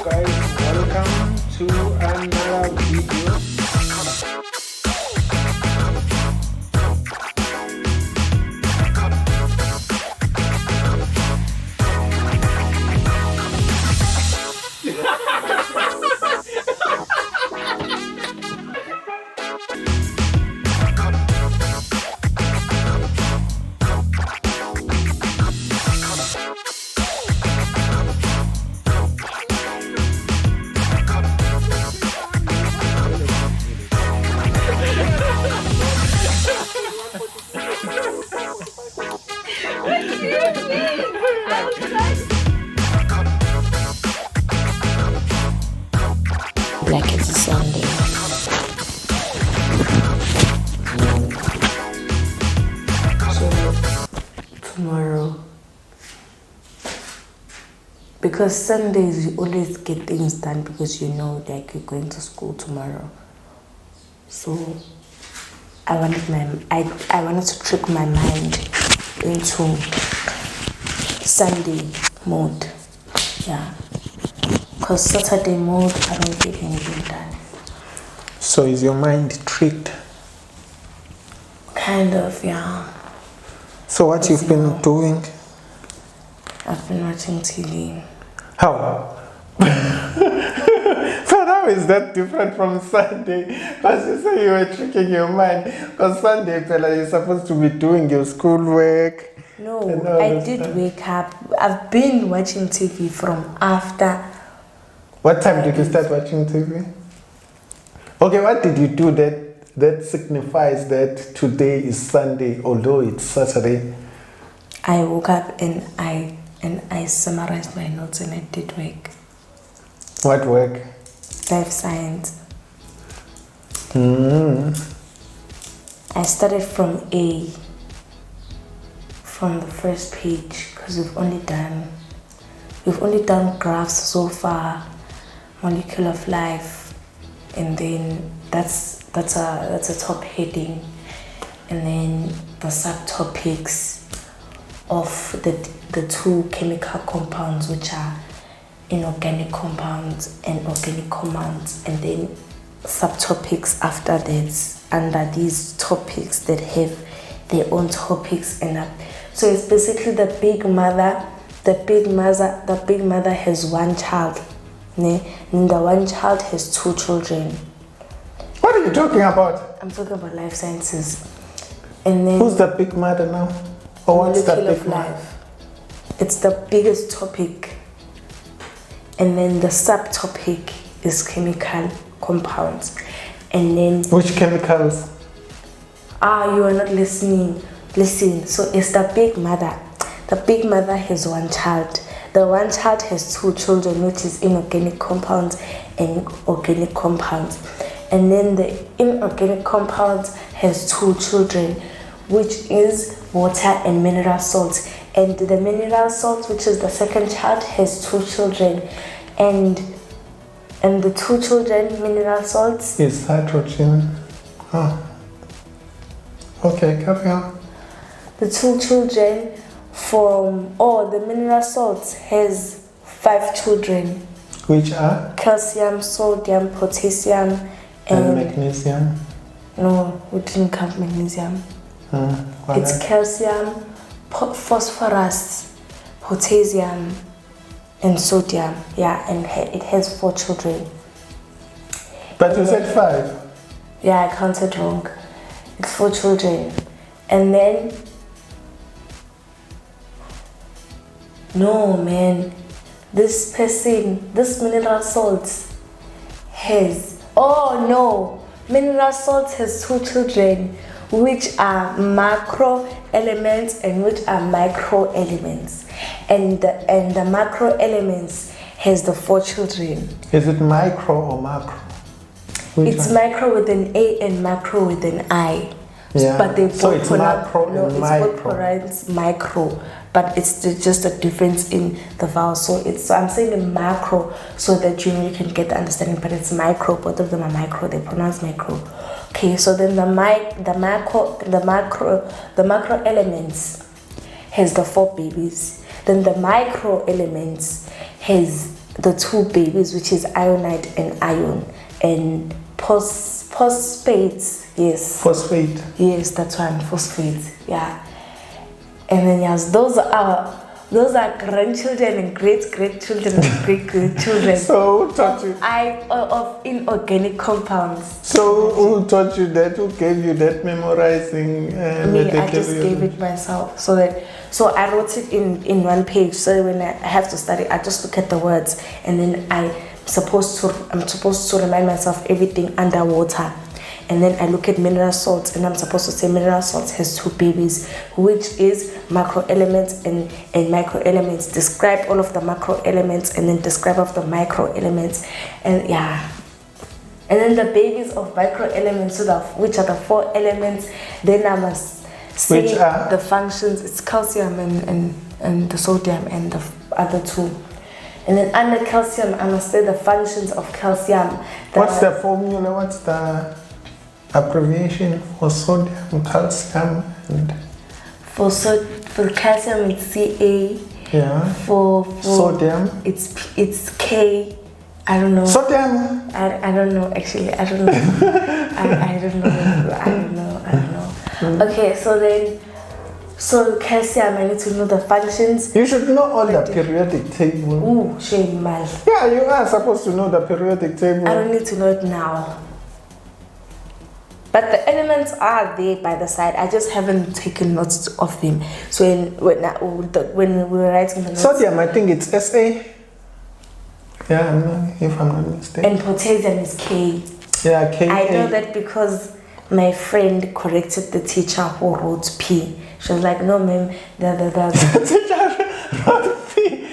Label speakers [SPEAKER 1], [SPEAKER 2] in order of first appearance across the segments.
[SPEAKER 1] guys? Welcome to another video.
[SPEAKER 2] Like it's a Sunday. So tomorrow, because Sundays you always get things done because you know like you're going to school tomorrow. So I wanted to trick my mind into Sunday mode. Yeah. Because Saturday mode, I don't get anything done.
[SPEAKER 1] So is your mind tricked?
[SPEAKER 2] Kind of, yeah.
[SPEAKER 1] So what you've been doing?
[SPEAKER 2] I've been watching TV.
[SPEAKER 1] How? So how is that different from Sunday? Because you say you were tricking your mind. Because Sunday, fella, you're supposed to be doing your schoolwork.
[SPEAKER 2] No, I did wake up. I've been watching TV from after.
[SPEAKER 1] What time did you start watching TV? Okay, what did you do that signifies that today is Sunday, although it's Saturday?
[SPEAKER 2] I woke up and I summarized my notes and I did work.
[SPEAKER 1] What work?
[SPEAKER 2] Life science. I started from the first page because we've only done graphs so far, molecule of life, and then that's a top heading, and then the subtopics of the two chemical compounds, which are inorganic compounds and organic compounds, and then subtopics after that under these topics that have their own topics. And so it's basically the big mother has one child, and the one child has two children.
[SPEAKER 1] What are you talking about?
[SPEAKER 2] I'm talking about life sciences. And then
[SPEAKER 1] who's the big mother now? Or what's the
[SPEAKER 2] molecule
[SPEAKER 1] big
[SPEAKER 2] of
[SPEAKER 1] mother?
[SPEAKER 2] life. It's the biggest topic. And then the subtopic is chemical compounds. And then
[SPEAKER 1] Which chemicals?
[SPEAKER 2] you are not listening. Listen, so it's the big mother. The big mother has one child. The one child has two children, which is inorganic compounds and organic compounds. And then the inorganic compounds has two children, which is water and mineral salts. And the mineral salts, which is the second child, has two children. And the two children, mineral salts,
[SPEAKER 1] Is hydrogen. Oh. Okay, carry on.
[SPEAKER 2] the two children the mineral salts has 5 children.
[SPEAKER 1] Which are?
[SPEAKER 2] Calcium, sodium, potassium,
[SPEAKER 1] And magnesium.
[SPEAKER 2] no, we didn't count magnesium.
[SPEAKER 1] What
[SPEAKER 2] It's
[SPEAKER 1] else?
[SPEAKER 2] calcium, phosphorus, potassium, and sodium. Yeah, and it has 4 children.
[SPEAKER 1] But you said 5.
[SPEAKER 2] Yeah, I counted wrong. It's 4 children. And then, no man, this mineral salts has, mineral salts has 2 children, which are macro elements and which are micro elements. And the macro elements has the 4 children.
[SPEAKER 1] Is it micro or macro? Which
[SPEAKER 2] It's
[SPEAKER 1] one?
[SPEAKER 2] micro with an A and macro with an I.
[SPEAKER 1] Yeah.
[SPEAKER 2] But they
[SPEAKER 1] So
[SPEAKER 2] both
[SPEAKER 1] it's
[SPEAKER 2] pronounce,
[SPEAKER 1] macro
[SPEAKER 2] no,
[SPEAKER 1] and
[SPEAKER 2] it's
[SPEAKER 1] micro.
[SPEAKER 2] both pronounced micro, but it's just a difference in the vowel. So I'm saying the macro so that you can get the understanding, but it's micro. Both of them are micro. They pronounce micro. Okay, so then the macro elements has the 4 babies. Then the micro elements has the two babies, which is Ionite and Ion, and phosphates. Yes.
[SPEAKER 1] Phosphate.
[SPEAKER 2] Yes, that's one. Phosphates. Yeah. And then yes, those are grandchildren and great-grandchildren and great-grandchildren.
[SPEAKER 1] So who taught you?
[SPEAKER 2] Of inorganic compounds.
[SPEAKER 1] So who taught you that? Who gave you that memorizing?
[SPEAKER 2] Me, I just gave it myself. So I wrote it in one page. So when I have to study, I just look at the words, and then I'm supposed to remind myself everything underwater. And then I look at mineral salts, and I'm supposed to say mineral salts has two babies, which is macro elements and micro elements. Describe all of the macro elements, and then describe of the micro elements, and yeah. And then the babies of micro elements, which are the 4 elements. Then I must say the functions. It's calcium and the sodium and the other 2. And then under calcium, I must say the functions of calcium.
[SPEAKER 1] What's the formula? What's the abbreviation for sodium, calcium, and
[SPEAKER 2] for calcium it's Ca.
[SPEAKER 1] Yeah.
[SPEAKER 2] For
[SPEAKER 1] sodium,
[SPEAKER 2] it's K. I don't know.
[SPEAKER 1] Sodium.
[SPEAKER 2] I don't know actually. I don't know. I don't know. Okay, so calcium, I need to know the functions.
[SPEAKER 1] You should know all the periodic table.
[SPEAKER 2] Ooh, shame mal.
[SPEAKER 1] Yeah, you are supposed to know the periodic table.
[SPEAKER 2] I don't need to know it now. But the elements are there by the side. I just haven't taken notes of them. So when we were writing the notes.
[SPEAKER 1] Sodium, I think it's SA. Yeah, if I'm not mistaken.
[SPEAKER 2] And potassium is K.
[SPEAKER 1] Yeah, K.
[SPEAKER 2] I know that because my friend corrected the teacher who wrote P. She was like, no, ma'am,
[SPEAKER 1] The teacher wrote P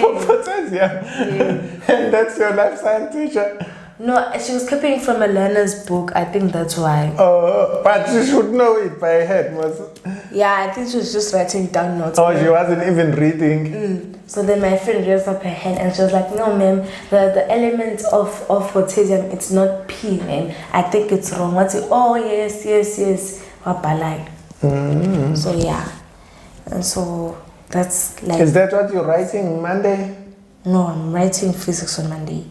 [SPEAKER 1] for potassium.
[SPEAKER 2] Yeah.
[SPEAKER 1] And that's your life science teacher.
[SPEAKER 2] No, she was copying from a learner's book. I think that's why.
[SPEAKER 1] Oh, but you should know it by head, was it?
[SPEAKER 2] Yeah, I think she was just writing down notes.
[SPEAKER 1] Oh, she wasn't even reading.
[SPEAKER 2] So then my friend raised up her hand and she was like, no, ma'am, the element of potassium, it's not P, ma'am. I think it's wrong. What's it? Oh, yes. Wabalai. So yeah. And so that's like...
[SPEAKER 1] Is that what you're writing Monday?
[SPEAKER 2] No, I'm writing physics on Monday.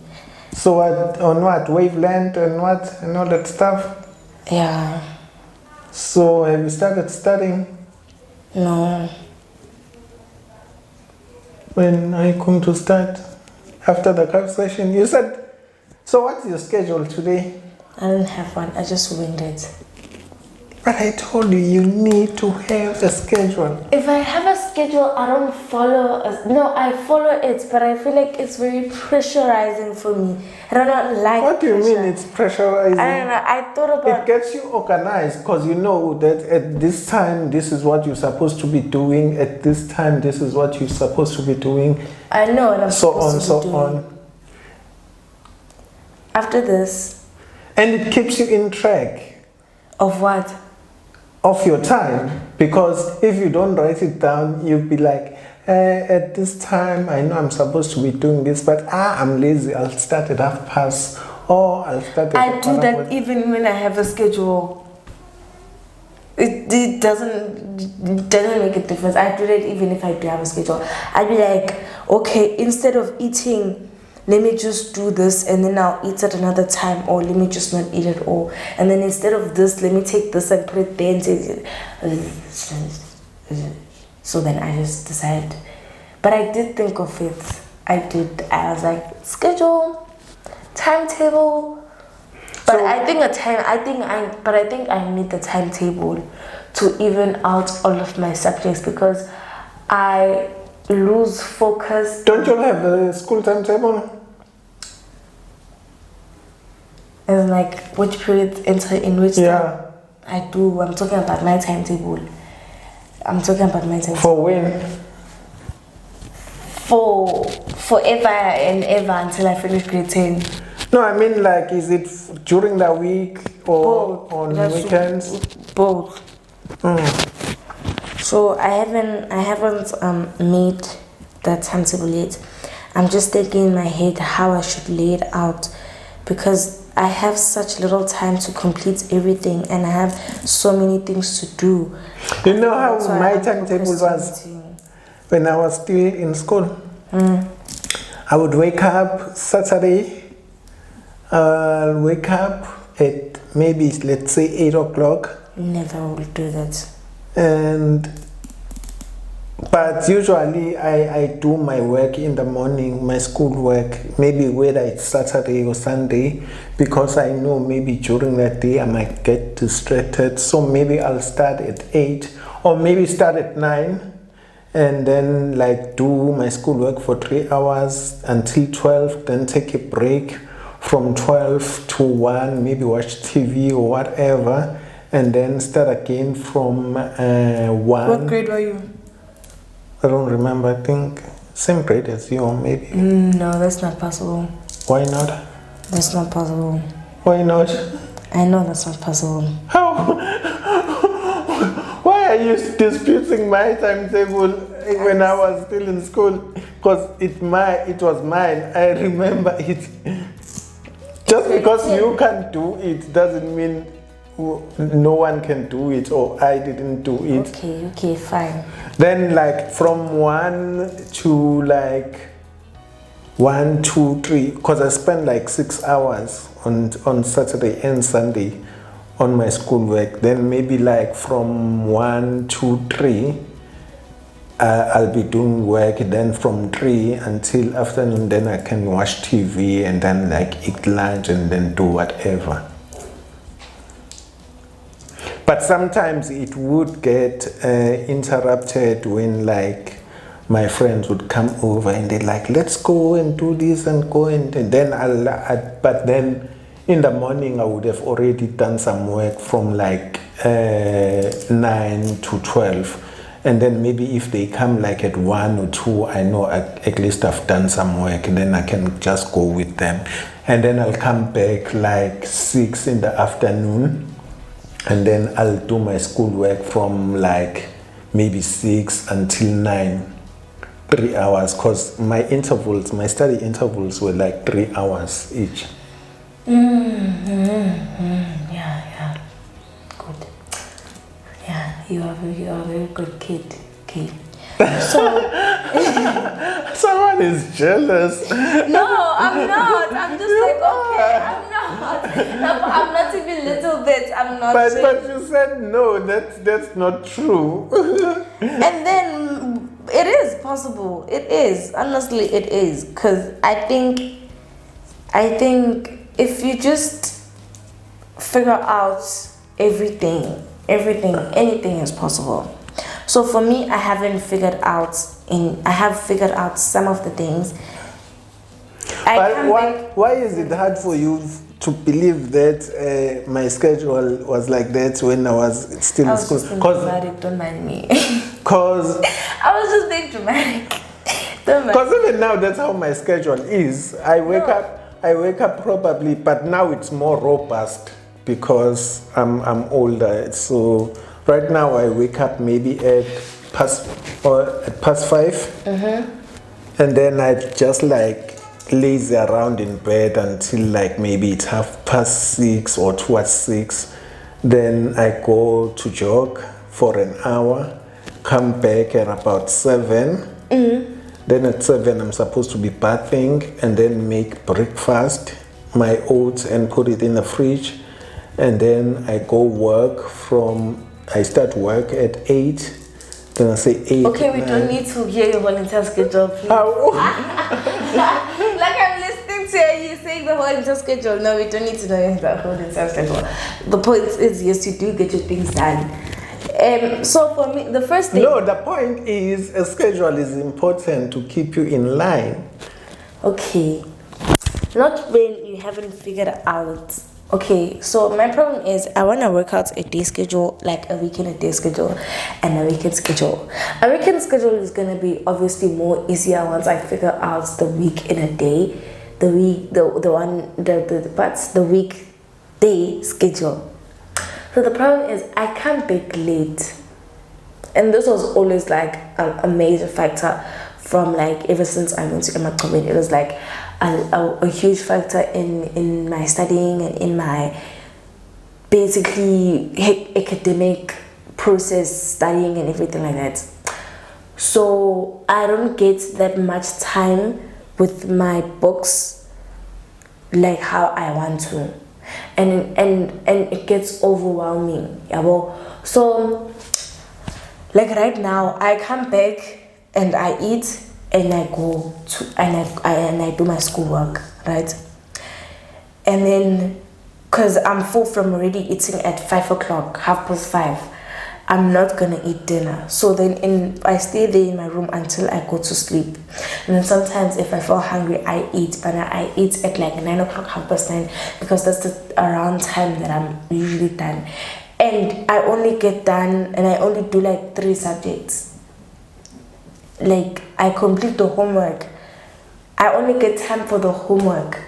[SPEAKER 1] So on what? Wavelength and what? And all that stuff?
[SPEAKER 2] Yeah.
[SPEAKER 1] So have you started studying?
[SPEAKER 2] No.
[SPEAKER 1] When are you going to start? After the cup session? You said, so what's your schedule today?
[SPEAKER 2] I don't have one. I just winged it.
[SPEAKER 1] But I told you, you need to have a schedule.
[SPEAKER 2] If I have a schedule, I don't follow. I follow it, but I feel like it's very pressurizing for me. I don't like.
[SPEAKER 1] What do you
[SPEAKER 2] pressure.
[SPEAKER 1] mean it's pressurizing?
[SPEAKER 2] I don't know. I thought about
[SPEAKER 1] it. Gets you organized because you know that at this time, this is what you're supposed to be doing. At this time, this is what you're supposed to be doing.
[SPEAKER 2] I know what I'm supposed to be doing.
[SPEAKER 1] So on.
[SPEAKER 2] After this.
[SPEAKER 1] And it keeps you in track.
[SPEAKER 2] Of what?
[SPEAKER 1] Of your time, because if you don't write it down, you'll be like, at this time, I know I'm supposed to be doing this, but I'm lazy. I'll start at 30:30, or I'll start at...
[SPEAKER 2] I do that even when I have a schedule. It doesn't make a difference. I do that even if I do have a schedule. I'd be like, okay, instead of eating, let me just do this and then I'll eat at another time, or let me just not eat at all. And then instead of this, let me take this and put it there and take it. So then I just decided. But I did think of it. I was like, schedule, timetable. But so, I think I need the timetable to even out all of my subjects because I lose focus.
[SPEAKER 1] Don't you have the school timetable?
[SPEAKER 2] It's like which period enter in which time?
[SPEAKER 1] Yeah.
[SPEAKER 2] I do. I'm talking about my timetable.
[SPEAKER 1] For when?
[SPEAKER 2] For forever and ever until I finish grade 10.
[SPEAKER 1] No, I mean like, is it during the week or on weekends?
[SPEAKER 2] Both. So I haven't made that timetable yet. I'm just thinking in my head how I should lay it out because I have such little time to complete everything and I have so many things to do.
[SPEAKER 1] You know how my timetable was when I was still in school? I would wake up Saturday. I'll wake up at maybe, let's say, 8 o'clock.
[SPEAKER 2] Never will do that.
[SPEAKER 1] But usually I do my work in the morning, my school work, maybe whether it's Saturday or Sunday, because I know maybe during that day I might get distracted. So maybe I'll start at 8 or maybe start at 9 and then like do my school work for 3 hours until 12, then take a break from 12 to 1, maybe watch TV or whatever, and then start again from 1.
[SPEAKER 2] What grade were you?
[SPEAKER 1] I don't remember. I think same grade as you, or maybe.
[SPEAKER 2] No, that's not possible.
[SPEAKER 1] Why not?
[SPEAKER 2] That's not possible.
[SPEAKER 1] Why not?
[SPEAKER 2] I know that's not possible.
[SPEAKER 1] How? Why are you disputing my timetable when I was still in school? Because it was mine. I remember it. Just because you can't do it doesn't mean no one can do it or I didn't do it.
[SPEAKER 2] Okay, fine.
[SPEAKER 1] Then like from 1 to like 1, 2, 3, because I spent like 6 hours on Saturday and Sunday on my schoolwork. Then maybe like from 1 to 3 I'll be doing work. Then from 3 until afternoon, then I can watch TV and then like eat lunch and then do whatever. But sometimes it would get interrupted when like my friends would come over and they're like, let's go and do this and go and then but then in the morning I would have already done some work from like 9 to 12. And then maybe if they come like at 1 or 2, I know at least I've done some work and then I can just go with them. And then I'll come back like 6 in the afternoon. And then I'll do my schoolwork from like maybe 6 until 9, 3 hours, because my study intervals were like 3 hours each.
[SPEAKER 2] Yeah, good. Yeah, you are a very good kid. Okay. So
[SPEAKER 1] someone is jealous.
[SPEAKER 2] No, I'm not. I'm just like, okay, I'm not. No, I'm not even little bit. I'm not.
[SPEAKER 1] But you said no, that's not true.
[SPEAKER 2] And then it is possible. It is. Honestly, it is. Because I think if you just figure out anything is possible. So for me, I have figured out some of the things.
[SPEAKER 1] Why is it hard for you to believe that my schedule was like that when I was still in school?
[SPEAKER 2] Dramatic, don't mind me.
[SPEAKER 1] Because
[SPEAKER 2] I was just being dramatic.
[SPEAKER 1] Because even now, that's how my schedule is. I wake up probably, but now it's more robust because I'm older. So right now I wake up maybe at past 5, and then I just like lazy around in bed until like maybe it's 6:30 or towards 6. Then I go to jog for an hour, come back at about 7. Then at 7 I'm supposed to be bathing and then make breakfast, my oats, and put it in the fridge. And then I go I start work at 8. Then I say 8.
[SPEAKER 2] Okay, we don't need to hear your volunteer schedule, please. Like I'm listening to you saying the volunteer schedule. No, we don't need to know the volunteer schedule. The point is, yes, you do get your things done. So for me, the first thing...
[SPEAKER 1] No, the point is a schedule is important to keep you in line.
[SPEAKER 2] Okay. Not when you haven't figured out. Okay, so my problem is I want to work out a day schedule, like a weekend a day schedule and a weekend schedule. A weekend schedule is going to be obviously more easier once I figure out the week in a day, the weekday schedule. So the problem is I can't bake late. And this was always like a major factor from like ever since I went to Emachobeni. It was like a huge factor in my studying and in my basically academic process, studying and everything like that. So I don't get that much time with my books like how I want to, and it gets overwhelming. Yeah, well, so like right now I come back and I eat and I go to and I do my schoolwork, right? And then because I'm full from already eating at 5 o'clock, 5:30, I'm not gonna eat dinner. So then I stay there in my room until I go to sleep. And then sometimes if I feel hungry, I eat, but I eat at like 9 o'clock, 9:30, because that's the around time that I'm usually done. And I only get done and I only do like 3 subjects. Like I complete the homework. I only get time for the homework.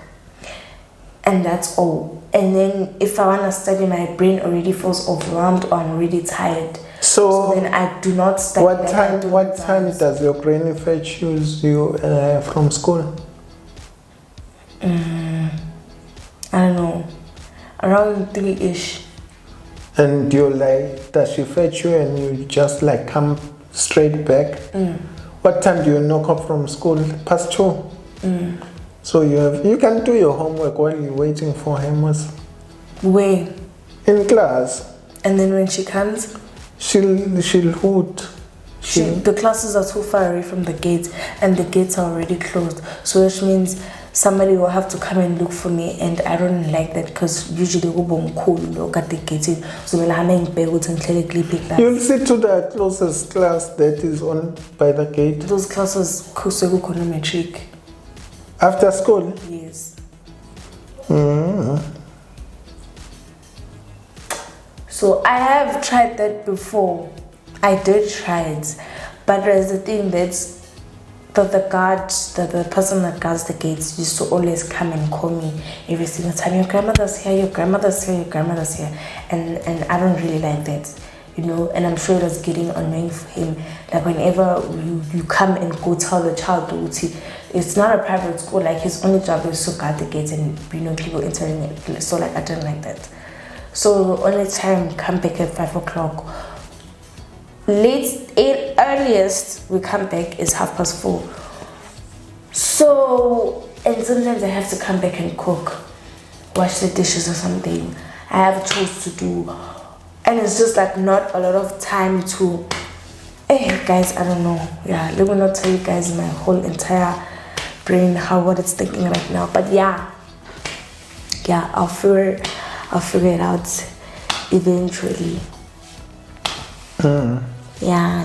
[SPEAKER 2] And that's all. And then if I want to study, my brain already feels overwhelmed or I'm already tired. So then I do not study.
[SPEAKER 1] What time does your brain fetch you from school?
[SPEAKER 2] I don't know. Around 3-ish.
[SPEAKER 1] And does she fetch you and you just like come straight back? What time do you knock off from school? Past 2? So you can do your homework while you're waiting for Hemos.
[SPEAKER 2] When?
[SPEAKER 1] In class.
[SPEAKER 2] And then when she comes,
[SPEAKER 1] she'll hoot.
[SPEAKER 2] The classes are too far away from the gate and the gates are already closed. So which means somebody will have to come and look for me, and I don't like that because usually we look at the gate. So when I'm in bed,
[SPEAKER 1] you'll sit to the closest class that is on by the gate.
[SPEAKER 2] Those classes matric.
[SPEAKER 1] After school?
[SPEAKER 2] Yes.
[SPEAKER 1] Mm-hmm.
[SPEAKER 2] So I have tried that before. I did try it, but there's the thing that's the person that guards the gates used to always come and call me every single time. Your grandmother's here, your grandmother's here, your grandmother's here, and I don't really like that, you know. And I'm sure it was getting annoying for him. Like whenever you come and go tell the child, it's not a private school. Like his only job is to guard the gates and people entering it. So like I didn't like that. So the only time come back at 5 o'clock. Earliest we come back is 4:30. So, and sometimes I have to come back and cook, wash the dishes or something. I have chores to do, and it's just like not a lot of time to. Hey guys, I don't know. Yeah, let me not tell you guys my whole entire brain what it's thinking right now. But yeah, I'll figure it out eventually. Yeah.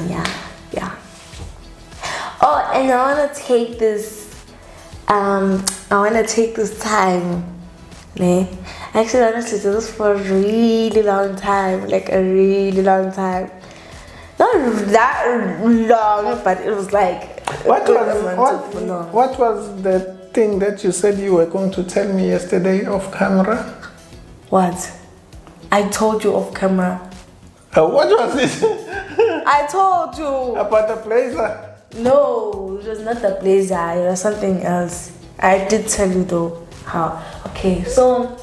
[SPEAKER 2] Oh, and I want to take this time, actually honestly do this for a really long time, like a really long time. Not that long, but it was like
[SPEAKER 1] what was the thing that you said you were going to tell me yesterday off camera?
[SPEAKER 2] What? I told you off camera.
[SPEAKER 1] What was it?
[SPEAKER 2] I told you
[SPEAKER 1] about the blazer.
[SPEAKER 2] No, it was not the blazer. It was something else. I did tell you though. How? Okay, so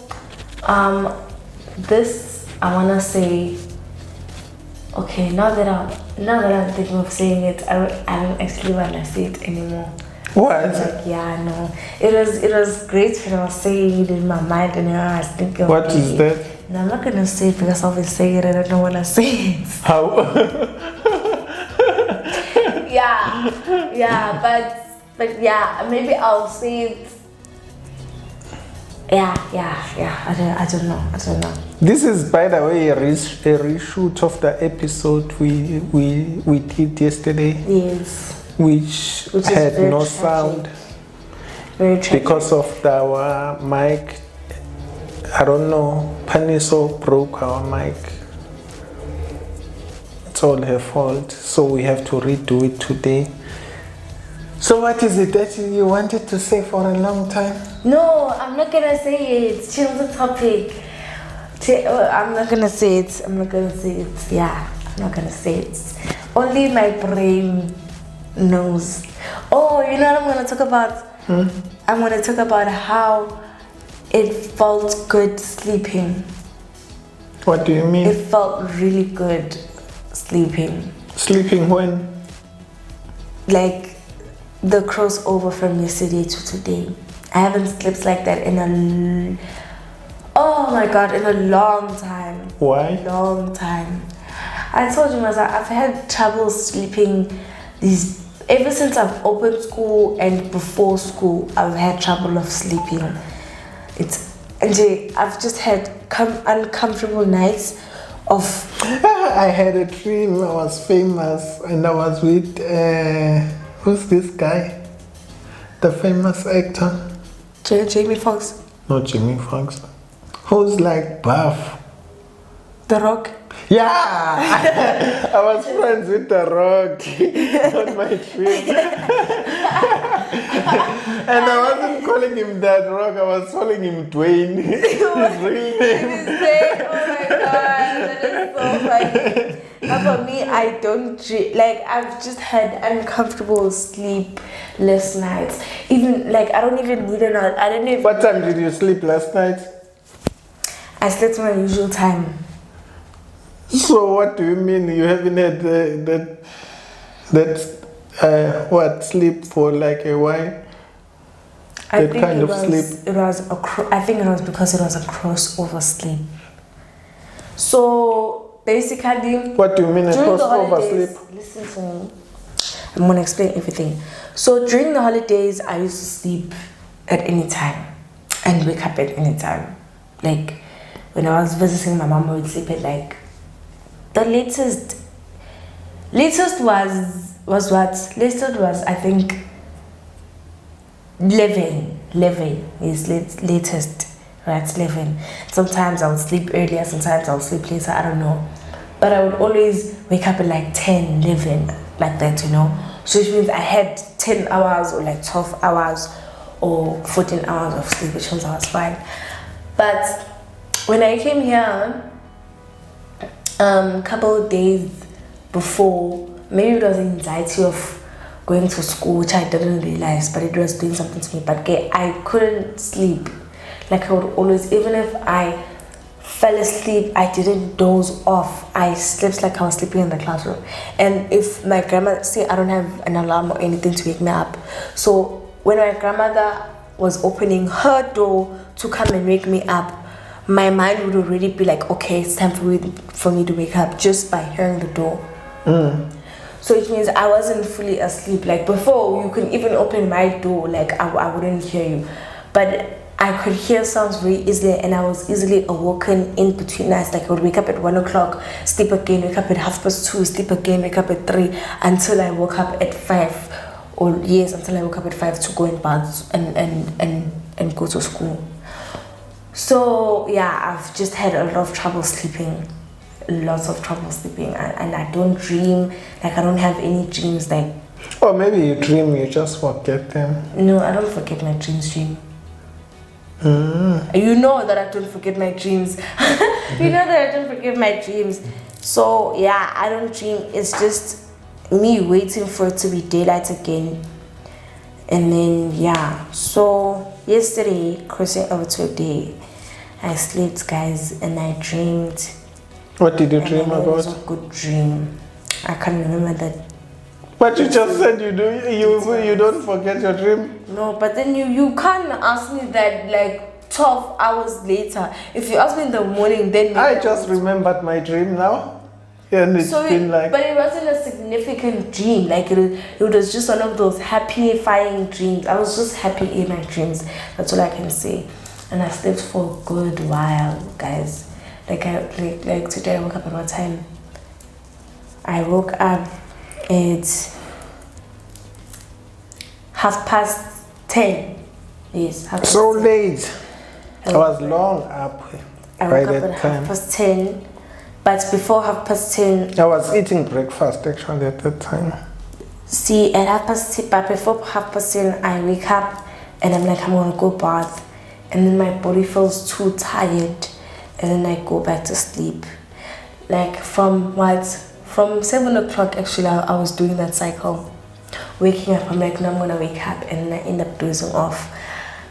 [SPEAKER 2] this I wanna say. Okay, now that I'm thinking of saying it, I don't actually wanna say it anymore.
[SPEAKER 1] What?
[SPEAKER 2] Like, yeah, no. It was great when I was saying it in my mind, and I was thinking.
[SPEAKER 1] What is that?
[SPEAKER 2] No, I'm not gonna say it because I'll be saying it and I don't wanna say it.
[SPEAKER 1] How?
[SPEAKER 2] yeah, but yeah, maybe I'll say it. Yeah. I don't know.
[SPEAKER 1] This is, by the way, a reshoot of the episode we did yesterday.
[SPEAKER 2] Yes.
[SPEAKER 1] Which had no sound.
[SPEAKER 2] Very tragic.
[SPEAKER 1] Because of our mic. I don't know. Paniso broke our mic. It's all her fault. So we have to redo it today. So what is it that you wanted to say for a long time?
[SPEAKER 2] No, I'm not gonna say it. Change the topic. I'm not gonna say it. Yeah, I'm not gonna say it. Only my brain knows. Oh, you know what I'm gonna talk about? I'm gonna talk about how it felt good sleeping.
[SPEAKER 1] What do you mean?
[SPEAKER 2] It felt really good sleeping.
[SPEAKER 1] Sleeping when?
[SPEAKER 2] Like the crossover from yesterday to today. I haven't slept like that in oh my god, in a long time.
[SPEAKER 1] Why?
[SPEAKER 2] Long time. I told you, Maza, I've had trouble sleeping these ever since I've opened school and before school. I've had trouble of sleeping. I've just had uncomfortable nights of.
[SPEAKER 1] I had a dream. I was famous, and I was with who's this guy? The famous actor.
[SPEAKER 2] Jamie Foxx.
[SPEAKER 1] Not Jamie Foxx. Who's like buff?
[SPEAKER 2] The Rock.
[SPEAKER 1] Yeah, I was friends with The Rock on my trip. And I wasn't calling him that Rock, I was calling him Dwayne. His real name.
[SPEAKER 2] Oh my god, that is so funny. But for me, I don't dream. Like, I've just had uncomfortable sleepless nights. Even, like, I don't even need I don't even.
[SPEAKER 1] What time did you sleep last night?
[SPEAKER 2] I slept my usual time.
[SPEAKER 1] So what do you mean you haven't had that sleep for like a while?
[SPEAKER 2] I
[SPEAKER 1] That
[SPEAKER 2] think
[SPEAKER 1] kind of sleep.
[SPEAKER 2] I think it was because it was a crossover sleep. So basically,
[SPEAKER 1] What do you mean a
[SPEAKER 2] during the
[SPEAKER 1] crossover
[SPEAKER 2] holidays,
[SPEAKER 1] sleep?
[SPEAKER 2] listen to me. I'm gonna explain everything. So during the holidays, I used to sleep at any time and wake up at any time. Like when I was visiting my mom, I would sleep at like the latest was what? Latest was I think 11 is latest, right? 11. Sometimes I would sleep earlier, sometimes I would sleep later, I don't know, but I would always wake up at like 10, 11, like that, you know. So which means I had 10 hours or like 12 hours or 14 hours of sleep, which means I was fine. But when I came here couple of days before, maybe it was anxiety of going to school, which I didn't realize, but it was doing something to me. But I couldn't sleep. Like I would always, even if I fell asleep, I didn't doze off. I slept like I was sleeping in the classroom. And if my grandma, see, I don't have an alarm or anything to wake me up. So when my grandmother was opening her door to come and wake me up, my mind would already be like, okay, it's time for me to wake up just by hearing the door. So it means I wasn't fully asleep. Like before, you can even open my door, like I wouldn't hear you. But I could hear sounds very easily, and I was easily awoken in between nights. Like I would wake up at 1 o'clock, sleep again, wake up at 2:30, sleep again, wake up at 3, until I woke up at 5. Until I woke up at 5 to go in bath and go to school. So yeah, I've just had a lot of trouble sleeping, lots of trouble sleeping, and I don't dream. Like I don't have any dreams. Like,
[SPEAKER 1] Or maybe you dream, you just forget them.
[SPEAKER 2] no, I don't forget my dreams. You know that I don't forget my dreams. You know that I don't forget my dreams. So yeah, I don't dream. It's just me waiting for it to be daylight again. And then yeah, so yesterday, crossing over today, I slept, guys, and I dreamed.
[SPEAKER 1] What did you dream
[SPEAKER 2] It was
[SPEAKER 1] about?
[SPEAKER 2] a good dream. I can't remember that.
[SPEAKER 1] But you just said you do. You don't forget your dream.
[SPEAKER 2] No, but then you can't ask me that like 12 hours later. If you ask me in the morning, then maybe
[SPEAKER 1] I just remembered my dream now, and it's been like.
[SPEAKER 2] But it wasn't a significant dream. Like it was just one of those happy-fying dreams. I was just happy in my dreams. That's all I can say. And I slept for a good while, guys. Like today I woke up at what time? I woke up at 10:30. Yes, 10:30.
[SPEAKER 1] So late. I was long up
[SPEAKER 2] I
[SPEAKER 1] by
[SPEAKER 2] woke up
[SPEAKER 1] that
[SPEAKER 2] at
[SPEAKER 1] time.
[SPEAKER 2] 10:30. But before 10:30,
[SPEAKER 1] I was eating breakfast actually at that time.
[SPEAKER 2] see, at 10:30, but before 10:30, I wake up and I'm like, I'm gonna go bath. And then my body feels too tired. And then I go back to sleep. Like from 7 o'clock, actually, I was doing that cycle. Waking up, I'm like, no, I'm gonna wake up. And then I end up dozing off.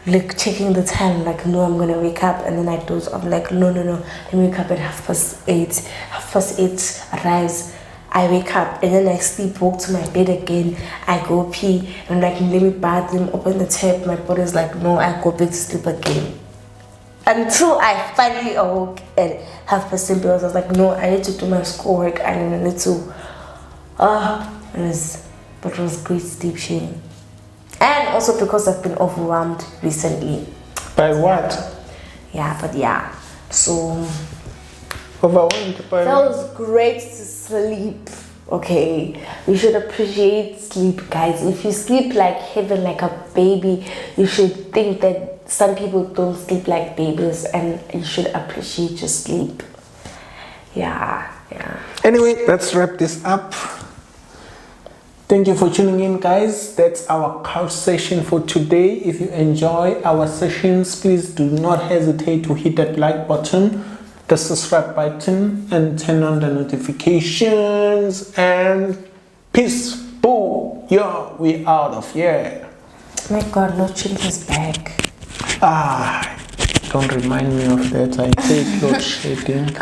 [SPEAKER 2] Like checking the time, like, no, I'm gonna wake up. And then I doze off, like, no. Let me wake up at 8:30. 8:30, arise. I wake up and then I sleep, walk to my bed again. I go pee and like, let me bath them, open the tap. My body's like, no, I go back to sleep again. Until I finally awoke at 7:30, I was like, no, I need to do my schoolwork. I need to. It was great sleep sharing. And also because I've been overwhelmed recently.
[SPEAKER 1] By what?
[SPEAKER 2] Yeah, but yeah. So
[SPEAKER 1] Overwhelmed by
[SPEAKER 2] that was great to sleep. Okay, you should appreciate sleep, guys. If you sleep like heaven, like a baby, you should think that some people don't sleep like babies, and you should appreciate your sleep. Yeah.
[SPEAKER 1] Anyway, let's wrap this up. Thank you for tuning in, guys. That's our couch session for today. If you enjoy our sessions, please do not hesitate to hit that like button, the subscribe button, and turn on the notifications. And peace. Boo. Yo, we out of here.
[SPEAKER 2] Oh my God, load shedding is back.
[SPEAKER 1] Don't remind me of that. I hate load shedding.